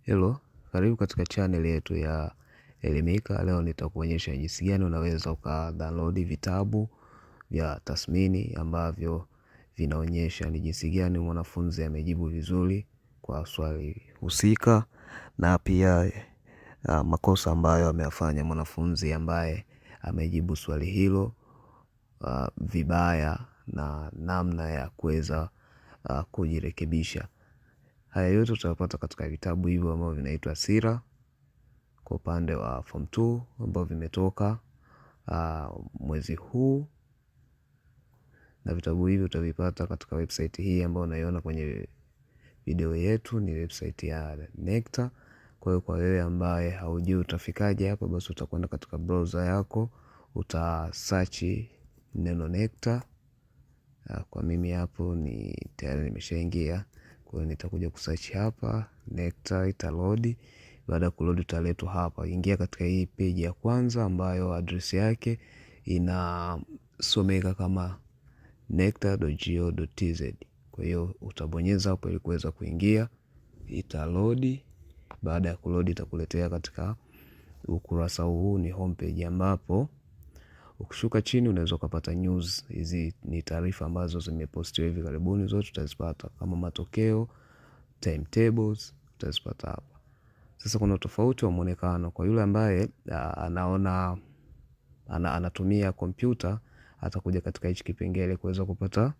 Hello, karibu katika channel yetu ya Elimika. Leo nitakuonyesha jinsi gani unaweza download vitabu vya tathmini ambavyo vinaonyesha ni jinsi gani mwanafunzi amejibu vizuri kwa swali husika, na pia makosa ambayo ameyafanya mwanafunzi ambaye amejibu swali hilo vibaya, na namna ya kuweza kujirekebisha. Haya yote utapata katika vitabu hivyo ambavyo vinaitwa Sira kwa upande wa form 2 ambavyo vimetoka mwezi huu, na vitabu hivyo utavipata katika website hii ambayo unaiona kwenye video yetu. Ni website ya Necta. Kwa hiyo kwa wewe ambaye haujui utafikaje hapa, basi utakwenda katika browser yako, utasearch neno Necta. Kwa mimi hapo ni tayari nimeshaingia. Kwa hiyo nitakuja kusearch hapa Necta, itaload. Baada ya kuload utaletwa hapa. Ingia katika hii page ya kwanza ambayo address yake inasomeka kama necta.go.tz. Kwa hiyo utabonyeza hapo ili kuweza kuingia, itaload. Baada ya kuload itakuletea katika ukurasa huu, ni homepage, ambapo ukishuka chini unaweza kupata news. Hizi ni taarifa ambazo zimepostiwa hivi karibuni, zote utazipata kama matokeo, timetables, utazipata hapa. Sasa kuna tofauti wa muonekano. Kwa yule ambaye anatumia kompyuta, atakuja katika hichi kipengele kuweza kupata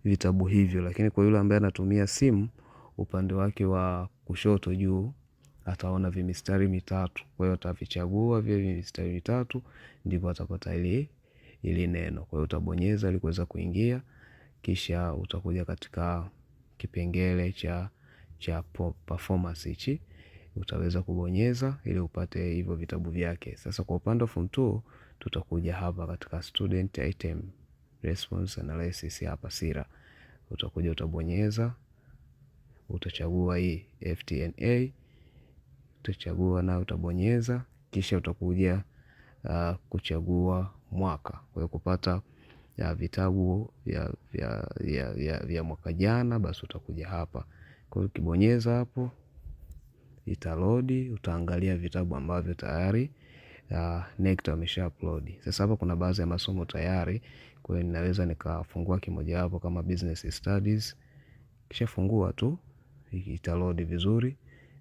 vitabu hivyo, lakini kwa yule ambaye anatumia simu, upande wake wa kushoto juu ataona vimistari mitatu. Kwa hiyo atavichagua vile vimistari mitatu, ndipo atapata ili neno. Kwa hiyo utabonyeza ili kuweza kuingia, kisha utakuja katika kipengele cha performance hichi, utaweza kubonyeza ili upate hivyo vitabu vyake. Sasa kwa upande wa form 2 tutakuja hapa katika student item response analysis, hapa Sira. Utakuja utabonyeza, utachagua hii FTNA, utachagua na utabonyeza, kisha utakuja kuchagua mwaka. Kwa hiyo kupata vitabu vya mwaka jana, basi utakuja hapa. Kwa hiyo ukibonyeza hapo itaload, utaangalia vitabu ambavyo tayari Necta wamesha upload. Sasa hapa kuna baadhi ya masomo tayari, kwa hiyo ninaweza nikafungua kimoja hapo kama business studies. Kisha fungua tu, itaload vizuri.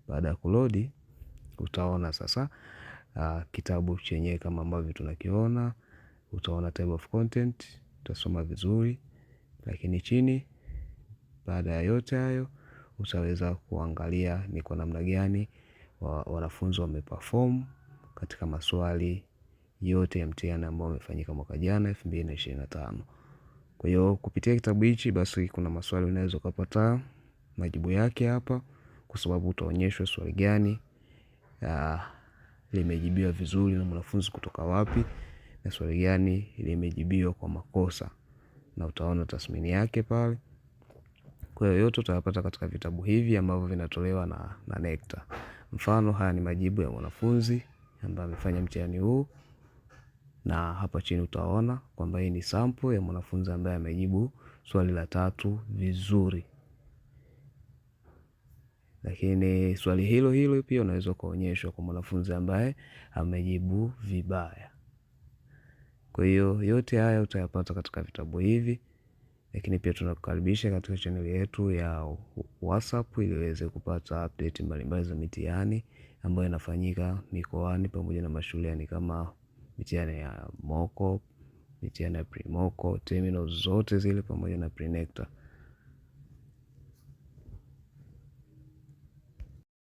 Baada ya kuload utaona sasa kitabu chenye kama ambavyo tunakiona. Utaona table of content, utasoma vizuri. Lakini chini, baada ya yote hayo, utaweza kuangalia ni kwa namna gani wanafunzi wameperform katika maswali yote ya mtihani ambao umefanyika mwaka jana 2025. Kwa hiyo kupitia kitabu hichi, basi kuna maswali unaweza kupata majibu yake hapa, kwa sababu utaonyeshwa swali gani limejibiwa vizuri na mwanafunzi kutoka wapi, na swali gani limejibiwa kwa makosa, na utaona tathmini yake pale. Kwa hiyo yote utayapata katika vitabu hivi ambavyo vinatolewa na Necta. Mfano, haya ni majibu ya mwanafunzi ambaye amefanya mtihani huu, na hapa chini utaona kwamba hii ni sample ya mwanafunzi ambaye amejibu swali la 3 vizuri. Lakini swali hilo hilo pia unaweza kuonyeshwa kwa mwanafunzi ambaye amejibu vibaya. Kwa hiyo yote haya utayapata katika vitabu hivi. Lakini pia tunakukaribisha katika channel yetu ya WhatsApp ili uweze kupata update mbalimbali za mitihani ambayo inafanyika mikoani pamoja na mashuleni, kama mitihani ya moko, mitihani ya pre-moko, terminal zote zile pamoja na pre-necta.